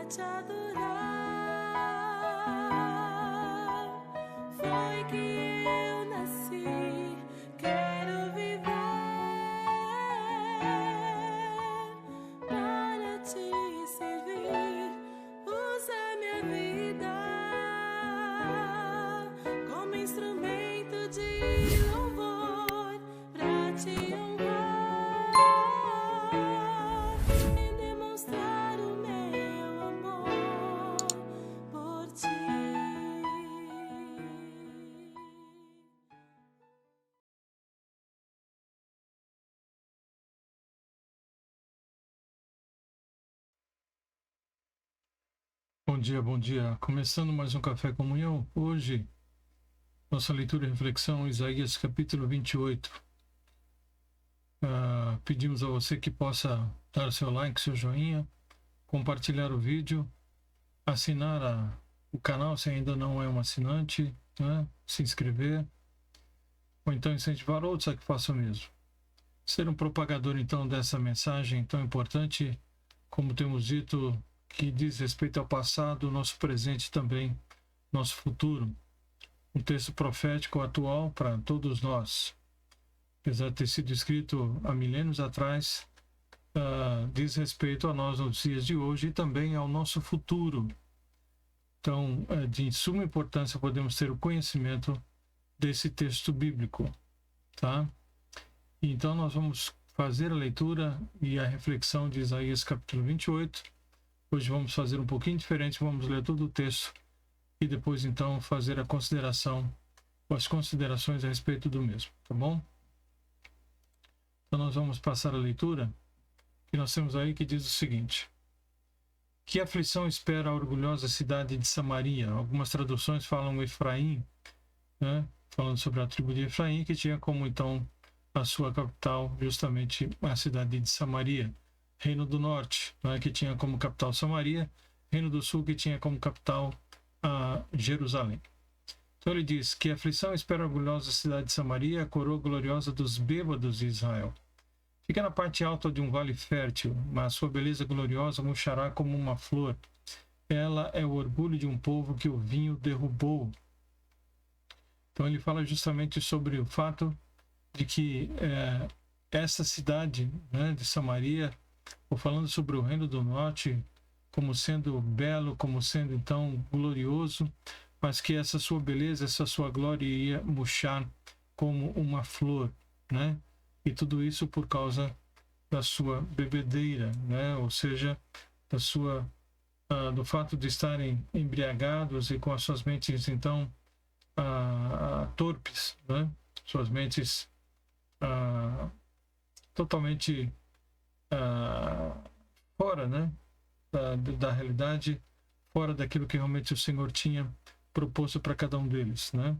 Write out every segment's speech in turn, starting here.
te adorar. Foi que eu nasci, quero viver para te servir. Usa minha vida como instrumento de louvor pra te honrar e demonstrar o meu amor por ti. Bom dia, bom dia. Começando mais um Café Comunhão. Hoje, nossa leitura e reflexão, Isaías capítulo 28. Pedimos a você que possa dar seu like, seu joinha, compartilhar o vídeo, assinar o canal se ainda não é um assinante, né? Se inscrever, ou então incentivar outros a que façam o mesmo. Ser um propagador, então, dessa mensagem tão importante, como temos dito, que diz respeito ao passado, nosso presente também, nosso futuro. Um texto profético atual para todos nós. Apesar de ter sido escrito há milênios atrás, diz respeito a nós nos dias de hoje e também ao nosso futuro. Então, de suma importância podemos ter o conhecimento desse texto bíblico, tá? Então nós vamos fazer a leitura e a reflexão de Isaías capítulo 28. Hoje vamos fazer um pouquinho diferente, vamos ler todo o texto e depois então fazer a consideração, ou as considerações a respeito do mesmo, tá bom? Então nós vamos passar a leitura, que nós temos aí que diz o seguinte: que aflição espera a orgulhosa cidade de Samaria? Algumas traduções falam Efraim, né? Falando sobre a tribo de Efraim, que tinha como então a sua capital justamente a cidade de Samaria. Reino do Norte, né, que tinha como capital Samaria, Reino do Sul, que tinha como capital Jerusalém. Então ele diz que a aflição espera a orgulhosa cidade de Samaria, a coroa gloriosa dos bêbados de Israel. Fica na parte alta de um vale fértil, mas sua beleza gloriosa murchará como uma flor. Ela é o orgulho de um povo que o vinho derrubou. Então ele fala justamente sobre o fato de que essa cidade, né, de Samaria, ou falando sobre o Reino do Norte como sendo belo, como sendo então glorioso, mas que essa sua beleza, essa sua glória ia murchar como uma flor, né? E tudo isso por causa da sua bebedeira, né? Ou seja, da sua do fato de estarem embriagados e com as suas mentes então torpes, né? Suas mentes totalmente fora, né, da realidade, fora daquilo que realmente o Senhor tinha proposto para cada um deles, né?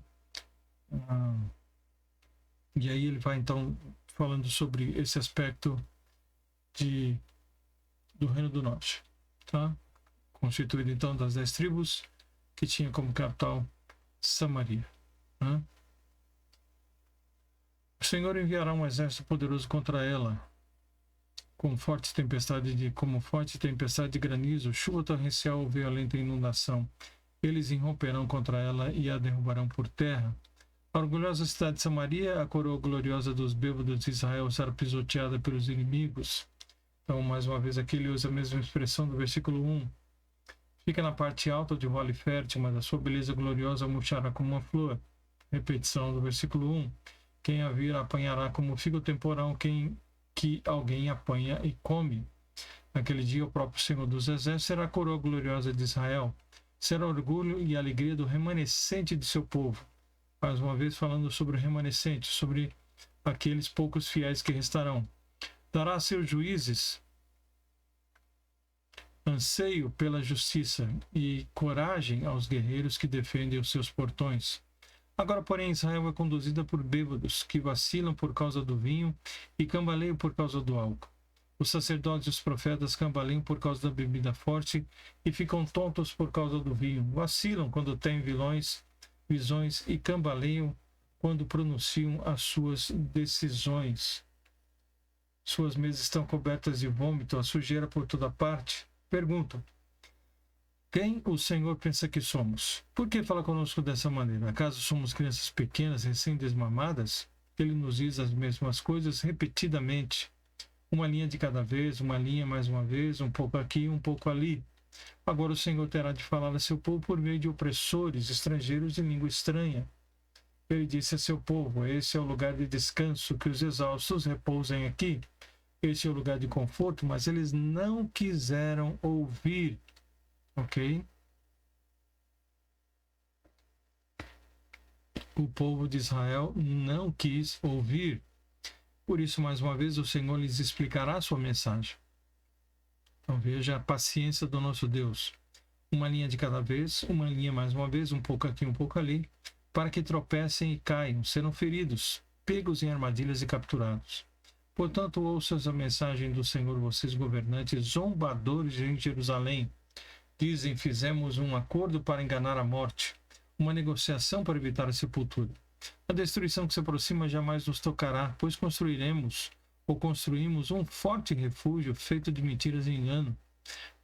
E aí ele vai então falando sobre esse aspecto do Reino do Norte, tá? Constituído então das 10 tribos, que tinha como capital Samaria, né? O Senhor enviará um exército poderoso contra ela, como forte tempestade de granizo, chuva torrencial ou violenta inundação. Eles irromperão contra ela e a derrubarão por terra. A orgulhosa cidade de Samaria, a coroa gloriosa dos bêbados de Israel, será pisoteada pelos inimigos. Então, mais uma vez, aqui ele usa a mesma expressão do versículo 1. Fica na parte alta de um vale fértil, mas a sua beleza gloriosa murchará como uma flor. Repetição do versículo 1. Quem a vir apanhará como figo temporal, que alguém apanha e come. Naquele dia, o próprio Senhor dos Exércitos será a coroa gloriosa de Israel. Será orgulho e alegria do remanescente de seu povo. Mais uma vez falando sobre o remanescente, sobre aqueles poucos fiéis que restarão. Dará a seus juízes anseio pela justiça e coragem aos guerreiros que defendem os seus portões. Agora, porém, Israel é conduzida por bêbados, que vacilam por causa do vinho e cambaleiam por causa do álcool. Os sacerdotes e os profetas cambaleiam por causa da bebida forte e ficam tontos por causa do vinho. Vacilam quando têm visões e cambaleiam quando pronunciam as suas decisões. Suas mesas estão cobertas de vômito, a sujeira por toda parte. Perguntam: Quem o Senhor pensa que somos? Por que fala conosco dessa maneira? Acaso somos crianças pequenas, recém-desmamadas? Ele nos diz as mesmas coisas repetidamente. Uma linha de cada vez, uma linha mais uma vez, um pouco aqui, um pouco ali. Agora o Senhor terá de falar a seu povo por meio de opressores, estrangeiros de língua estranha. Ele disse a seu povo: esse é o lugar de descanso, que os exaustos repousem aqui. Este é o lugar de conforto, mas eles não quiseram ouvir. Ok? O povo de Israel não quis ouvir. Por isso, mais uma vez, o Senhor lhes explicará a sua mensagem. Então veja a paciência do nosso Deus. Uma linha de cada vez, uma linha mais uma vez, um pouco aqui, um pouco ali, para que tropecem e caiam, serão feridos, pegos em armadilhas e capturados. Portanto, ouçam a mensagem do Senhor, vocês governantes, zombadores em Jerusalém. Dizem: fizemos um acordo para enganar a morte, uma negociação para evitar a sepultura. A destruição que se aproxima jamais nos tocará, pois construímos um forte refúgio feito de mentiras e engano.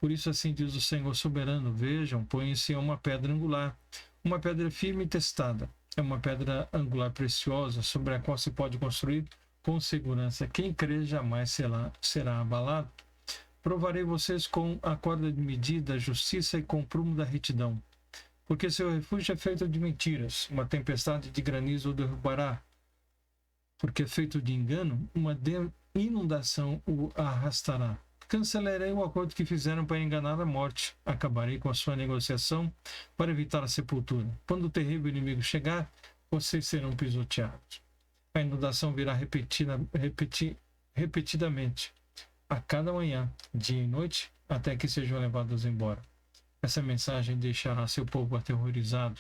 Por isso assim diz o Senhor soberano: vejam, põe-se uma pedra angular, uma pedra firme e testada. É uma pedra angular preciosa, sobre a qual se pode construir com segurança. Quem crê jamais será abalado. Provarei vocês com a corda de medida, a justiça e com o prumo da retidão. Porque seu refúgio é feito de mentiras, uma tempestade de granizo o derrubará. Porque é feito de engano, uma inundação o arrastará. Cancelarei o acordo que fizeram para enganar a morte. Acabarei com a sua negociação para evitar a sepultura. Quando o terrível inimigo chegar, vocês serão pisoteados. A inundação virá repetidamente, a cada manhã, dia e noite, até que sejam levados embora. Essa mensagem deixará seu povo aterrorizado.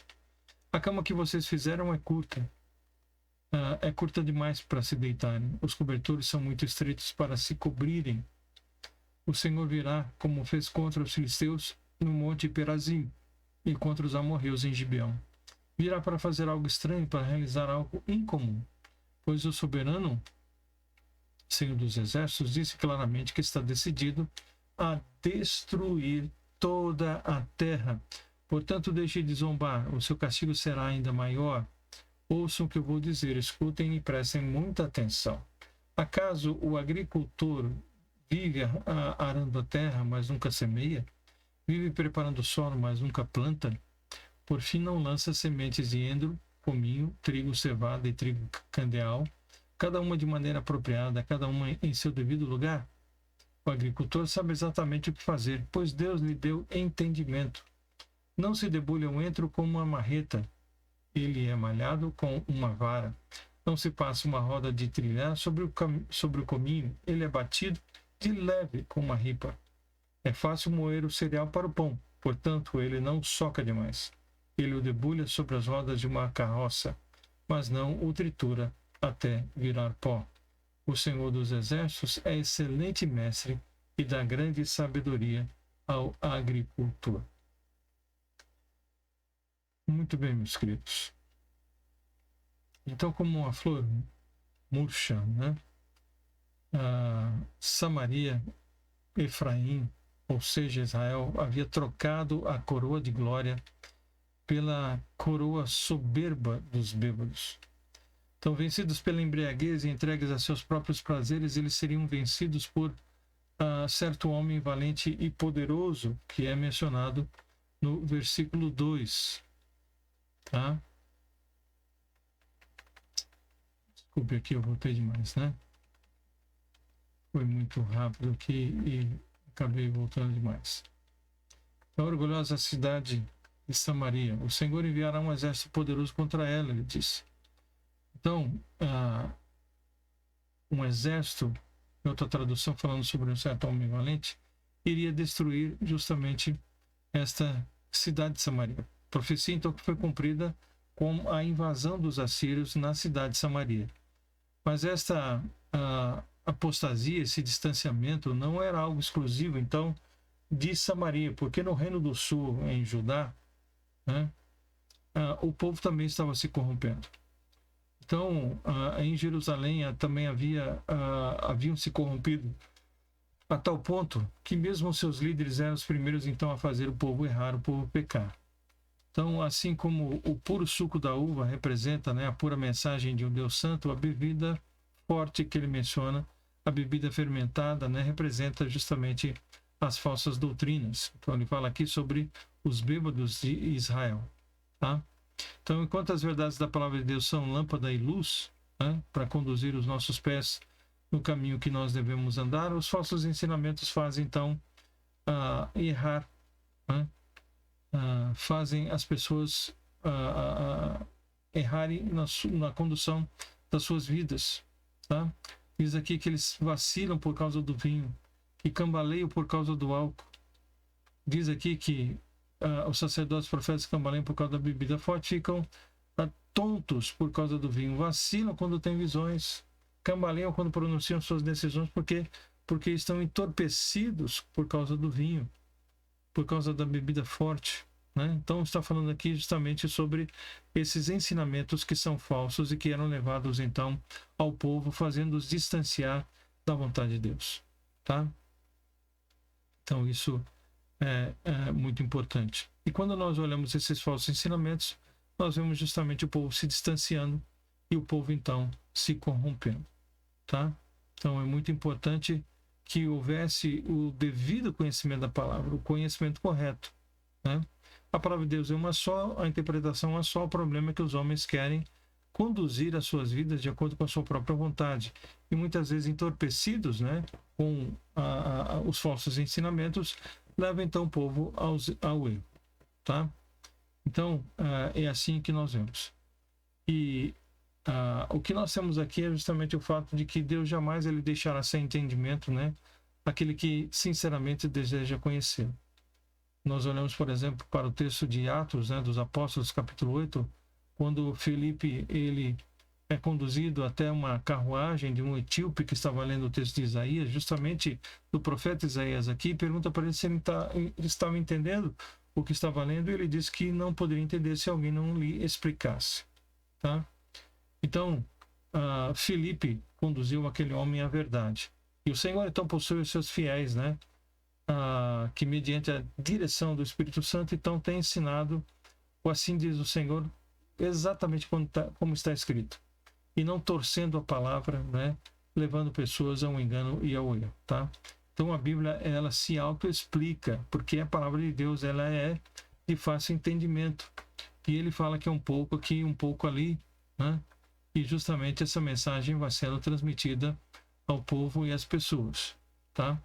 A cama que vocês fizeram é curta. É curta demais para se deitarem. Os cobertores são muito estreitos para se cobrirem. O Senhor virá, como fez contra os filisteus no monte Perazim e contra os amorreus em Gibeão. Virá para fazer algo estranho, para realizar algo incomum. Pois o soberano, Senhor dos Exércitos, disse claramente que está decidido a destruir toda a terra. Portanto, deixe de zombar, o seu castigo será ainda maior. Ouçam o que eu vou dizer, escutem e prestem muita atenção. Acaso o agricultor vive arando a terra, mas nunca semeia? Vive preparando o solo, mas nunca planta? Por fim, não lança sementes de endro, cominho, trigo, cevada e trigo candeal, cada uma de maneira apropriada, cada uma em seu devido lugar? O agricultor sabe exatamente o que fazer, pois Deus lhe deu entendimento. Não se debulha o entro com uma marreta, ele é malhado com uma vara. Não se passa uma roda de trilhar sobre o cominho, ele é batido de leve com uma ripa. É fácil moer o cereal para o pão, portanto ele não soca demais. Ele o debulha sobre as rodas de uma carroça, mas não o tritura até virar pó. O Senhor dos Exércitos é excelente mestre e dá grande sabedoria ao agricultor. Muito bem, meus queridos. Então, como uma flor murcha, né? Samaria, Efraim, ou seja, Israel, havia trocado a coroa de glória pela coroa soberba dos bêbados. Então, vencidos pela embriaguez e entregues a seus próprios prazeres, eles seriam vencidos por certo homem valente e poderoso, que é mencionado no versículo 2. Tá? Desculpe aqui, eu voltei demais, né? Foi muito rápido aqui e acabei voltando demais. A orgulhosa cidade de Samaria. O Senhor enviará um exército poderoso contra ela, ele disse. Então, um exército, em outra tradução falando sobre um certo homem valente, iria destruir justamente esta cidade de Samaria. A profecia então que foi cumprida com a invasão dos assírios na cidade de Samaria. Mas esta apostasia, esse distanciamento não era algo exclusivo então de Samaria, porque no Reino do Sul, em Judá, né, o povo também estava se corrompendo. Então, em Jerusalém também haviam se corrompido a tal ponto que mesmo seus líderes eram os primeiros então a fazer o povo errar, o povo pecar. Então, assim como o puro suco da uva representa, né, a pura mensagem de um Deus santo, a bebida forte que ele menciona, a bebida fermentada, né, representa justamente as falsas doutrinas. Então, ele fala aqui sobre os bêbados de Israel. Tá? Então, enquanto as verdades da palavra de Deus são lâmpada e luz, né, para conduzir os nossos pés no caminho que nós devemos andar, os falsos ensinamentos fazem, então, errar, né? Fazem as pessoas errarem na condução das suas vidas. Tá? Diz aqui que eles vacilam por causa do vinho, que cambaleiam por causa do álcool. Diz aqui que os sacerdotes, profetas cambaleiam por causa da bebida forte, ficam tontos por causa do vinho, vacilam quando têm visões, cambaleiam quando pronunciam suas decisões, porque estão entorpecidos por causa do vinho, por causa da bebida forte. Né? Então está falando aqui justamente sobre esses ensinamentos que são falsos e que eram levados então ao povo, fazendo-os distanciar da vontade de Deus. Tá? Então isso é muito importante. E quando nós olhamos esses falsos ensinamentos, nós vemos justamente o povo se distanciando e o povo então se corrompendo. Tá? Então é muito importante que houvesse o devido conhecimento da palavra, o conhecimento correto. Né? A palavra de Deus é uma só, a interpretação é uma só, o problema é que os homens querem conduzir as suas vidas de acordo com a sua própria vontade. E muitas vezes entorpecidos, né, com os falsos ensinamentos, levam então o povo ao erro. Tá? Então, é assim que nós vemos. E o que nós temos aqui é justamente o fato de que Deus jamais ele deixará sem entendimento, né, aquele que sinceramente deseja conhecê-lo. Nós olhamos, por exemplo, para o texto de Atos, né, dos Apóstolos, capítulo 8, quando Filipe ele é conduzido até uma carruagem de um etíope que estava lendo o texto de Isaías, justamente do profeta Isaías aqui, pergunta para ele se ele estava entendendo o que estava lendo, e ele disse que não poderia entender se alguém não lhe explicasse. Tá? Então, Filipe conduziu aquele homem à verdade. E o Senhor então possui os seus fiéis, né? Que mediante a direção do Espírito Santo então tem ensinado o assim diz o Senhor exatamente como está escrito, e não torcendo a palavra, né, levando pessoas ao engano e ao erro. Tá? Então a Bíblia ela se autoexplica, porque a palavra de Deus ela é de fácil entendimento, e ele fala que é um pouco aqui, um pouco ali, né? E justamente essa mensagem vai sendo transmitida ao povo e às pessoas. Tá?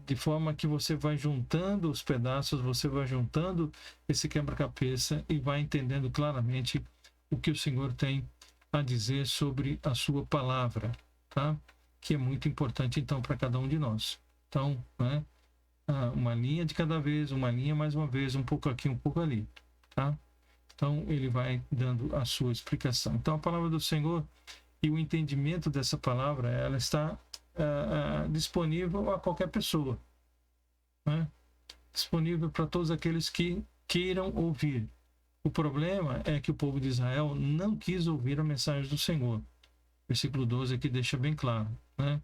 De forma que você vai juntando os pedaços, você vai juntando esse quebra-cabeça e vai entendendo claramente o que o Senhor tem a dizer sobre a sua palavra, tá? Que é muito importante então para cada um de nós. Então, né, uma linha de cada vez, uma linha mais uma vez, um pouco aqui, um pouco ali, tá? Então ele vai dando a sua explicação. Então a palavra do Senhor e o entendimento dessa palavra, ela está disponível a qualquer pessoa, né? Disponível para todos aqueles que queiram ouvir. O problema é que o povo de Israel não quis ouvir a mensagem do Senhor. Versículo 12 aqui deixa bem claro, né?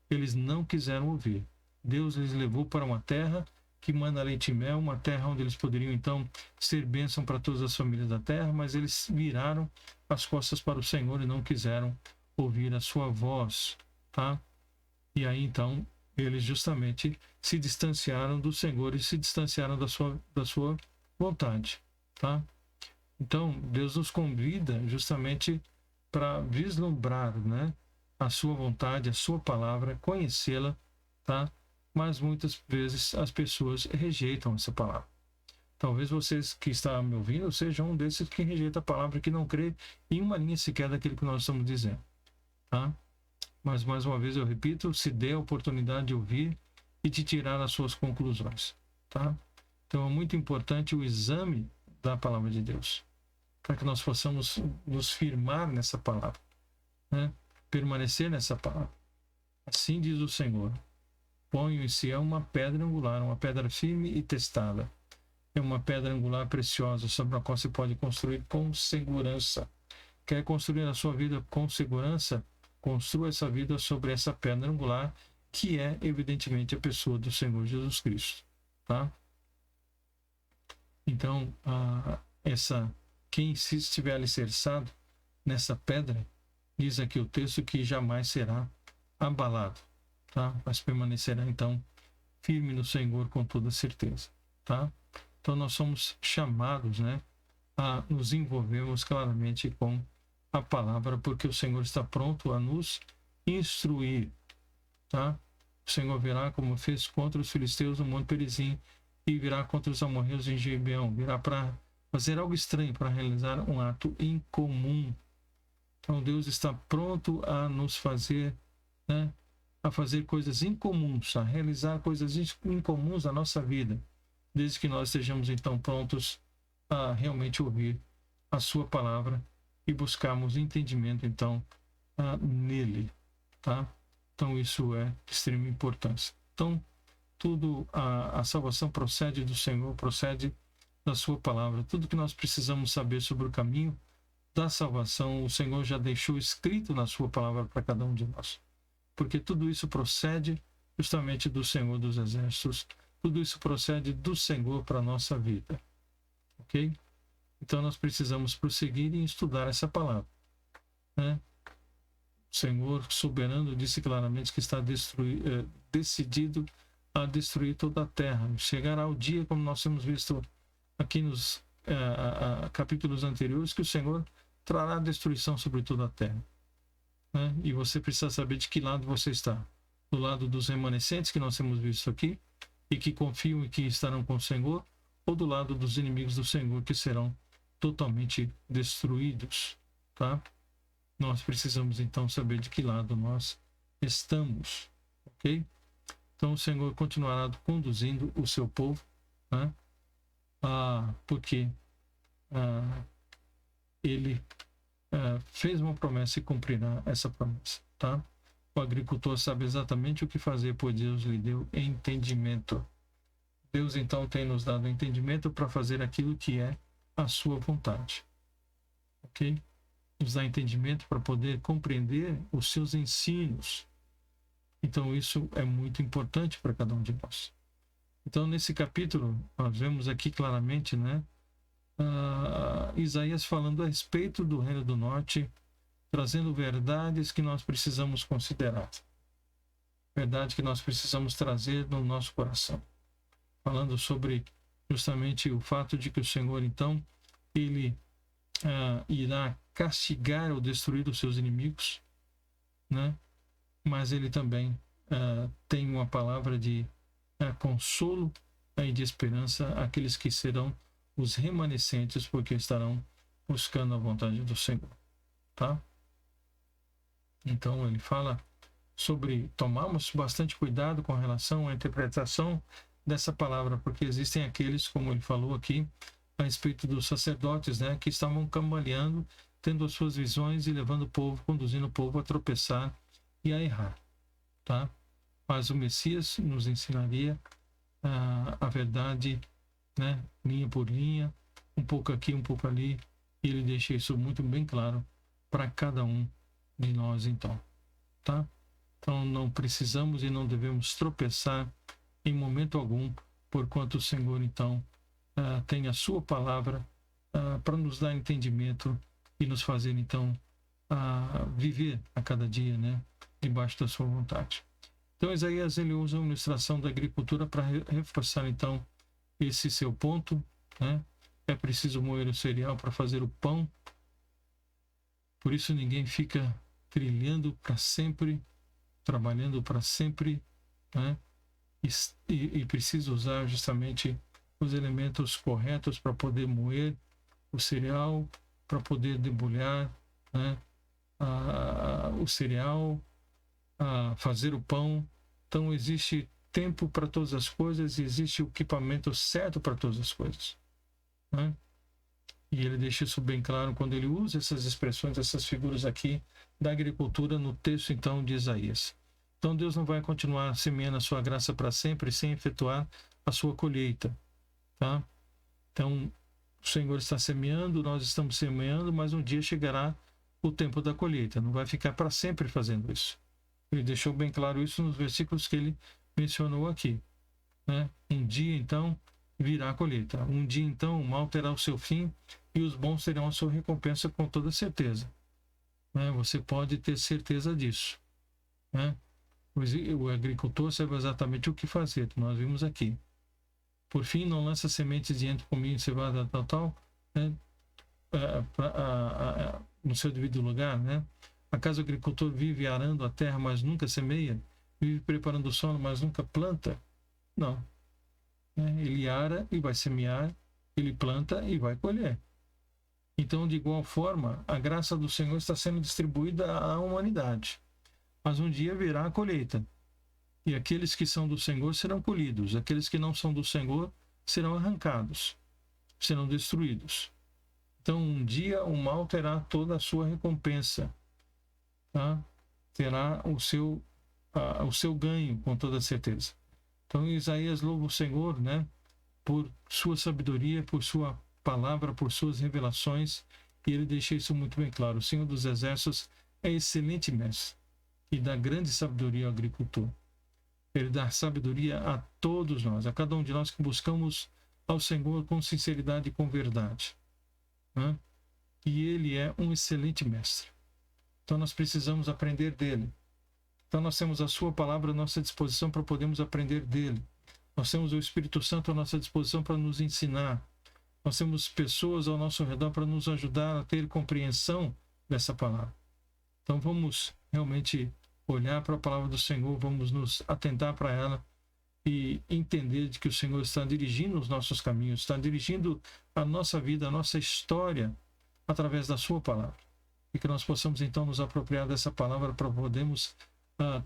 Eles não quiseram ouvir. Deus lhes levou para uma terra que manda leite e mel, uma terra onde eles poderiam então ser bênção para todas as famílias da terra, mas eles viraram as costas para o Senhor e não quiseram ouvir a sua voz, tá? E aí, então, eles justamente se distanciaram do Senhor e se distanciaram da sua vontade, tá? Então, Deus nos convida justamente para vislumbrar, né, a sua vontade, a sua palavra, conhecê-la, tá? Mas muitas vezes as pessoas rejeitam essa palavra. Talvez vocês que estão me ouvindo sejam um desses que rejeita a palavra, que não crê em uma linha sequer daquilo que nós estamos dizendo, tá? Mas, mais uma vez, eu repito, se dê a oportunidade de ouvir e de tirar as suas conclusões. Tá? Então, é muito importante o exame da palavra de Deus, para que nós possamos nos firmar nessa palavra, né? Permanecer nessa palavra. Assim diz o Senhor: ponho em Sião uma pedra angular, uma pedra firme e testada. É uma pedra angular preciosa, sobre a qual se pode construir com segurança. Quer construir a sua vida com segurança? Construa essa vida sobre essa pedra angular, que é, evidentemente, a pessoa do Senhor Jesus Cristo, tá? Então, quem se estiver alicerçado nessa pedra, diz aqui o texto que jamais será abalado, tá? Mas permanecerá, então, firme no Senhor com toda certeza, tá? Então, nós somos chamados, né, a nos envolvermos claramente com a palavra, porque o Senhor está pronto a nos instruir, tá? O Senhor virá como fez contra os filisteus no Monte Perizim e virá contra os amorreus em Gibeão, virá para fazer algo estranho, para realizar um ato incomum. Então Deus está pronto a nos fazer, né, a fazer coisas incomuns, a realizar coisas incomuns na nossa vida, desde que nós estejamos então prontos a realmente ouvir a sua palavra e buscarmos entendimento então nele, tá? Então isso é de extrema importância. Então tudo, a salvação procede do Senhor, procede da sua palavra. Tudo que nós precisamos saber sobre o caminho da salvação, o Senhor já deixou escrito na sua palavra para cada um de nós. Porque tudo isso procede justamente do Senhor dos Exércitos. Tudo isso procede do Senhor para a nossa vida. Ok? Então nós precisamos prosseguir e estudar essa palavra, né? O Senhor soberano disse claramente que está decidido a destruir toda a terra. Chegará o dia, como nós temos visto aqui nos capítulos anteriores, que o Senhor trará destruição sobre toda a terra, né? E você precisa saber de que lado você está. Do lado dos remanescentes, que nós temos visto aqui, e que confiam e que estarão com o Senhor, ou do lado dos inimigos do Senhor, que serão totalmente destruídos, tá? Nós precisamos então saber de que lado nós estamos, ok? Então o Senhor continuará conduzindo o seu povo, né? Porque ele fez uma promessa e cumprirá essa promessa, tá? O agricultor sabe exatamente o que fazer, pois Deus lhe deu entendimento. Deus então tem nos dado entendimento para fazer aquilo que é a sua vontade, ok? Nos dá entendimento para poder compreender os seus ensinos. Então isso é muito importante para cada um de nós. Então nesse capítulo nós vemos aqui claramente, né, Isaías falando a respeito do Reino do Norte, trazendo verdades que nós precisamos considerar, verdade que nós precisamos trazer no nosso coração, falando sobre justamente o fato de que o Senhor então ele irá castigar ou destruir os seus inimigos, né? Mas ele também tem uma palavra de consolo e de esperança àqueles que serão os remanescentes, porque estarão buscando a vontade do Senhor, tá? Então ele fala sobre tomarmos bastante cuidado com relação à interpretação dessa palavra, porque existem aqueles, como ele falou aqui, a respeito dos sacerdotes, né, que estavam cambaleando, tendo as suas visões e levando o povo, conduzindo o povo a tropeçar e a errar, tá? Mas o Messias nos ensinaria a verdade, né, linha por linha, um pouco aqui, um pouco ali, e ele deixa isso muito bem claro para cada um de nós, então, tá? Então não precisamos e não devemos tropeçar em momento algum, porquanto o Senhor então tem a sua palavra para nos dar entendimento e nos fazer então viver a cada dia, né, debaixo da sua vontade. Então Isaías ele usa a ilustração da agricultura para reforçar então esse seu ponto, né? É preciso moer o cereal para fazer o pão, por isso ninguém fica trilhando para sempre, trabalhando para sempre, né? E precisa usar justamente os elementos corretos para poder moer o cereal, para poder debulhar, né, o cereal, fazer o pão. Então existe tempo para todas as coisas e existe o equipamento certo para todas as coisas, né? E ele deixa isso bem claro quando ele usa essas expressões, essas figuras aqui da agricultura no texto então de Isaías. Então Deus não vai continuar semeando a sua graça para sempre sem efetuar a sua colheita, tá? Então o Senhor está semeando, nós estamos semeando, mas um dia chegará o tempo da colheita, não vai ficar para sempre fazendo isso, Ele deixou bem claro isso nos versículos que ele mencionou aqui, né? Um dia, então, virá a colheita. Um dia, então, o mal terá o seu fim e os bons terão a sua recompensa com toda certeza. Né? Você pode ter certeza disso. Né? O agricultor sabe exatamente o que fazer, nós vimos aqui. Por fim, não lança sementes diante do cominho, cevada, tal, né? No seu devido lugar, né? Acaso o agricultor vive arando a terra, mas nunca semeia? Vive preparando o solo, mas nunca planta? Não. Ele ara e vai semear, ele planta e vai colher. Então, de igual forma, a graça do Senhor está sendo distribuída à humanidade. Mas um dia virá a colheita. E aqueles que são do Senhor serão colhidos. Aqueles que não são do Senhor serão arrancados, serão destruídos. Então, um dia o mal terá toda a sua recompensa. Tá? Terá o seu ganho, com toda certeza. Então, Isaías louva o Senhor, né? Por sua sabedoria, por sua palavra, por suas revelações. E ele deixa isso muito bem claro. O Senhor dos Exércitos é excelente mestre e dá grande sabedoria ao agricultor. Ele dá sabedoria a todos nós, a cada um de nós que buscamos ao Senhor com sinceridade e com verdade. Né? E ele é um excelente mestre. Então nós precisamos aprender dele. Então nós temos a sua palavra à nossa disposição para podermos aprender dele. Nós temos o Espírito Santo à nossa disposição para nos ensinar. Nós temos pessoas ao nosso redor para nos ajudar a ter compreensão dessa palavra. Então vamos realmente olhar para a palavra do Senhor, vamos nos atentar para ela e entender de que o Senhor está dirigindo os nossos caminhos, está dirigindo a nossa vida, a nossa história através da sua palavra. E que nós possamos então nos apropriar dessa palavra para podermos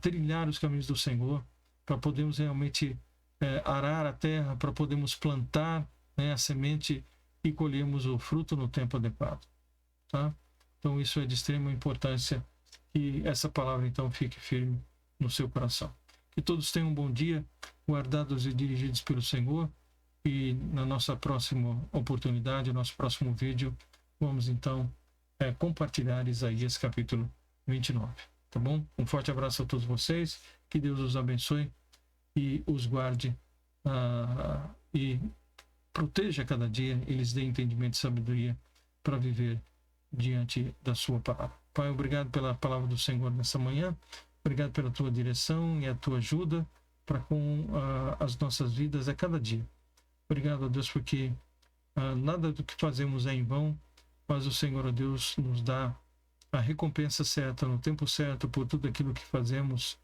trilhar os caminhos do Senhor, para podermos realmente arar a terra, para podermos plantar, né, a semente e colhermos o fruto no tempo adequado. Tá? Então isso é de extrema importância que essa palavra então fique firme no seu coração. Que todos tenham um bom dia, guardados e dirigidos pelo Senhor, e na nossa próxima oportunidade, nosso próximo vídeo, vamos então compartilhar Isaías capítulo 29. Tá bom? Um forte abraço a todos vocês, que Deus os abençoe e os guarde e proteja cada dia e lhes dê entendimento e sabedoria para viver diante da sua palavra. Pai, obrigado pela palavra do Senhor nessa manhã, obrigado pela tua direção e a tua ajuda para com as nossas vidas a cada dia. Obrigado a Deus porque nada do que fazemos é em vão, mas o Senhor, a Deus, nos dá a recompensa certa, no tempo certo, por tudo aquilo que fazemos,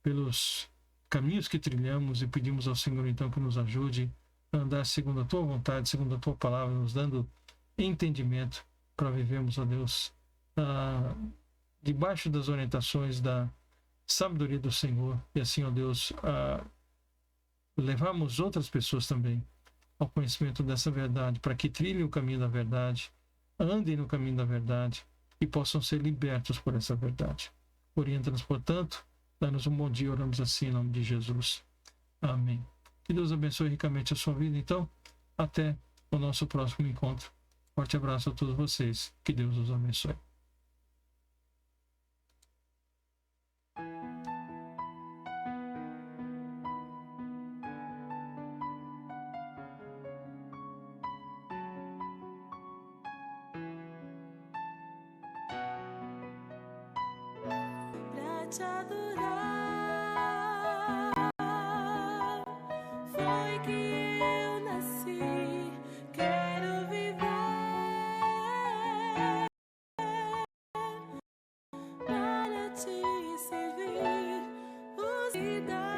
pelos caminhos que trilhamos, e pedimos ao Senhor então que nos ajude a andar segundo a tua vontade, segundo a tua palavra, nos dando entendimento para vivermos, ó Deus, debaixo das orientações da sabedoria do Senhor, e assim, ó Deus, levarmos outras pessoas também ao conhecimento dessa verdade, para que trilhem o caminho da verdade, andem no caminho da verdade e possam ser libertos por essa verdade. Orienta-nos, portanto, dá-nos um bom dia, oramos assim em nome de Jesus. Amém. Que Deus abençoe ricamente a sua vida, então, até o nosso próximo encontro. Forte abraço a todos vocês, que Deus os abençoe. Pra te adorar, foi que eu nasci. Quero viver para te servir. Vida